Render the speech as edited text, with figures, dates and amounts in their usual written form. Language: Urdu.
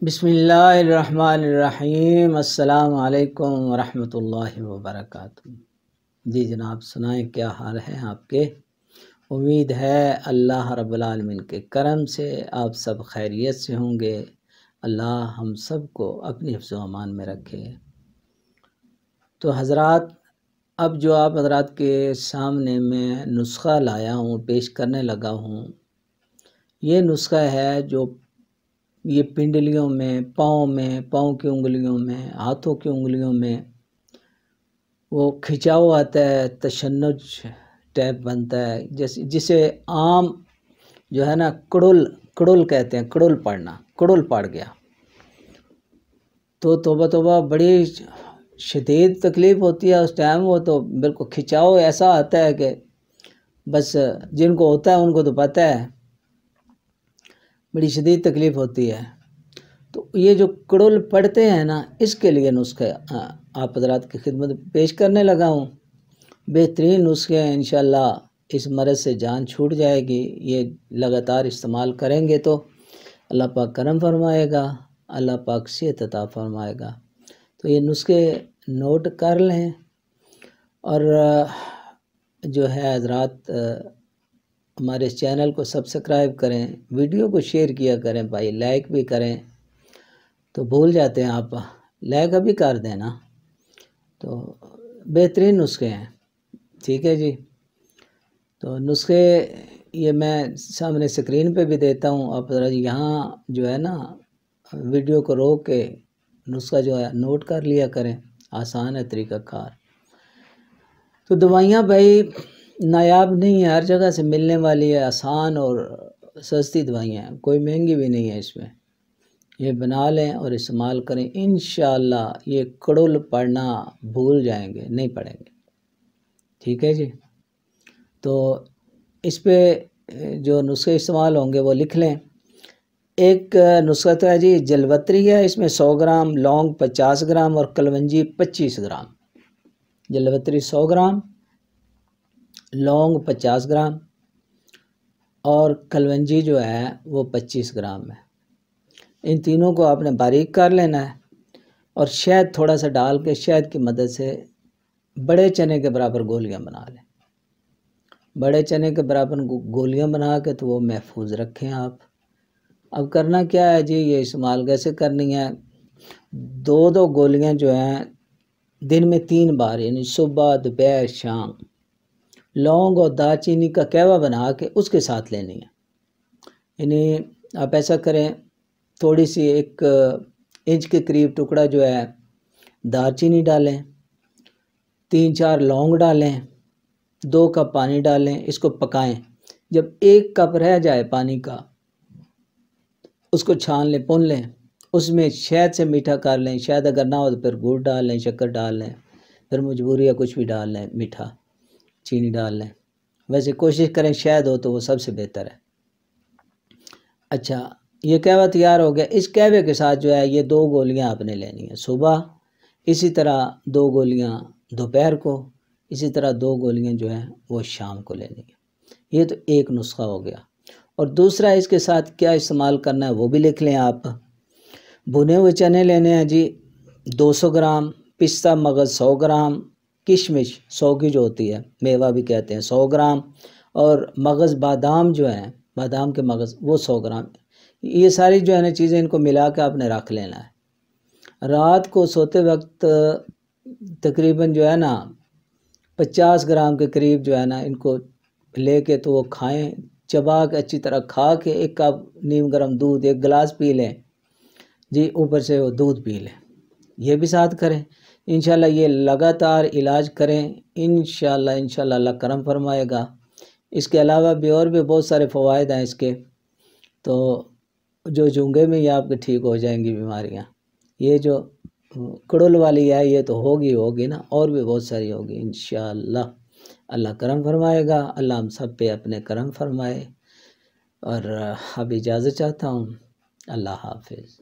بسم اللہ الرحمن الرحیم۔ السلام علیکم ورحمۃ اللہ وبرکاتہ۔ جی جناب، سنائیں کیا حال ہے آپ کے؟ امید ہے اللہ رب العالمین کے کرم سے آپ سب خیریت سے ہوں گے۔ اللہ ہم سب کو اپنی حفظ و امان میں رکھے۔ تو حضرات، اب جو آپ حضرات کے سامنے میں نسخہ لایا ہوں، پیش کرنے لگا ہوں، یہ نسخہ ہے جو یہ پنڈلیوں میں، پاؤں کی انگلیوں میں، ہاتھوں کی انگلیوں میں وہ کھچاؤ آتا ہے، تشنج ٹیپ بنتا ہے، جسے عام جو ہے نا کڑل کہتے ہیں، کڑل پڑ گیا تو توبہ توبہ، بڑی شدید تکلیف ہوتی ہے اس ٹائم۔ وہ تو بالکل کھچاؤ ایسا آتا ہے کہ بس جن کو ہوتا ہے ان کو تو پتہ ہے، بڑی شدید تکلیف ہوتی ہے۔ تو یہ جو کڑل پڑتے ہیں نا، اس کے لیے نسخے آپ حضرات کی خدمت پیش کرنے لگا ہوں۔ بہترین نسخے ہیں، انشاءاللہ اس مرض سے جان چھوٹ جائے گی۔ یہ لگاتار استعمال کریں گے تو اللہ پاک کرم فرمائے گا، اللہ پاک صحت عطا فرمائے گا۔ تو یہ نسخے نوٹ کر لیں، اور جو ہے حضرات ہمارے اس چینل کو سبسکرائب کریں، ویڈیو کو شیئر کیا کریں بھائی، لائک بھی کریں۔ تو بھول جاتے ہیں آپ، لائک ابھی کر دینا۔ تو بہترین نسخے ہیں، ٹھیک ہے جی۔ تو نسخے یہ میں سامنے سکرین پہ بھی دیتا ہوں، آپ ذرا یہاں جو ہے نا ویڈیو کو روک کے نسخہ جو ہے نوٹ کر لیا کریں، آسان ہے طریقہ کار۔ تو دوائیاں بھائی نایاب نہیں ہے، ہر جگہ سے ملنے والی ہے، آسان اور سستی دوائیاں ہیں، کوئی مہنگی بھی نہیں ہے اس میں۔ یہ بنا لیں اور استعمال کریں، انشاءاللہ یہ کڑل پڑنا بھول جائیں گے، نہیں پڑیں گے، ٹھیک ہے جی۔ تو اس پہ جو نسخے استعمال ہوں گے وہ لکھ لیں۔ ایک نسخہ تو ہے جی جلوتری ہے، اس میں 100 گرام لونگ، 50 گرام اور کلونجی 25 گرام۔ جلوتری 100 گرام، لونگ 50 گرام اور کلونجی جو ہے وہ 25 گرام ہے۔ ان تینوں کو آپ نے باریک کر لینا ہے، اور شہد تھوڑا سا ڈال کے شہد کی مدد سے بڑے چنے کے برابر گولیاں بنا لیں۔ بڑے چنے کے برابر گولیاں بنا کے تو وہ محفوظ رکھیں آپ۔ اب کرنا کیا ہے جی، یہ استعمال کیسے کرنی ہے؟ 2 گولیاں جو ہیں دن میں 3 بار، یعنی صبح، دوپہر، شام، لونگ اور دارچینی کا کہوہ بنا کے اس کے ساتھ لینی ہے۔ یعنی آپ ایسا کریں، تھوڑی سی 1 انچ کے قریب ٹکڑا جو ہے دارچینی ڈالیں، 3-4 لونگ ڈالیں، 2 کپ پانی ڈالیں، اس کو پکائیں۔ جب 1 کپ رہ جائے پانی کا، اس کو چھان لیں، پون لیں، اس میں شہد سے میٹھا کر لیں، شہد اگر نہ ہو تو پھر گڑ ڈال لیں، شکر ڈال لیں، پھر مجبوری ہے کچھ بھی ڈال لیں، میٹھا چینی ڈال لیں۔ ویسے کوشش کریں شہد ہو تو وہ سب سے بہتر ہے۔ اچھا، یہ کہوہ تیار ہو گیا۔ اس کہوے کے ساتھ جو ہے یہ 2 گولیاں آپ نے لینی ہیں صبح، اسی طرح 2 گولیاں دوپہر کو، اسی طرح 2 گولیاں جو ہیں وہ شام کو لینی ہیں۔ یہ تو ایک نسخہ ہو گیا۔ اور دوسرا اس کے ساتھ کیا استعمال کرنا ہے وہ بھی لکھ لیں آپ۔ بھنے ہوئے چنے لینے ہیں جی 200 گرام، پستہ مغز 100 گرام، کشمش 100 کی جو ہوتی ہے، میوہ بھی کہتے ہیں، 100 گرام، اور مغز بادام جو ہیں، بادام کے مغز وہ 100 گرام۔ یہ ساری جو ہے نا چیزیں ان کو ملا کے آپ نے رکھ لینا ہے۔ رات کو سوتے وقت تقریباً جو ہے نا 50 گرام کے قریب جو ہے نا ان کو لے کے تو وہ کھائیں، چبا کے اچھی طرح کھا کے 1 کپ نیم گرم دودھ 1 گلاس پی لیں جی، اوپر سے وہ دودھ پی لیں، یہ بھی ساتھ کریں۔ انشاءاللہ یہ لگاتار علاج کریں، انشاءاللہ اللہ کرم فرمائے گا۔ اس کے علاوہ بھی اور بھی بہت سارے فوائد ہیں اس کے، تو جو جونگے میں یہ آپ کے ٹھیک ہو جائیں گی بیماریاں۔ یہ جو کڑل والی ہے یہ تو ہوگی نا، اور بھی بہت ساری ہوگی انشاءاللہ۔ اللہ کرم فرمائے گا، اللہ ہم سب پہ اپنے کرم فرمائے۔ اور اب اجازت چاہتا ہوں، اللہ حافظ۔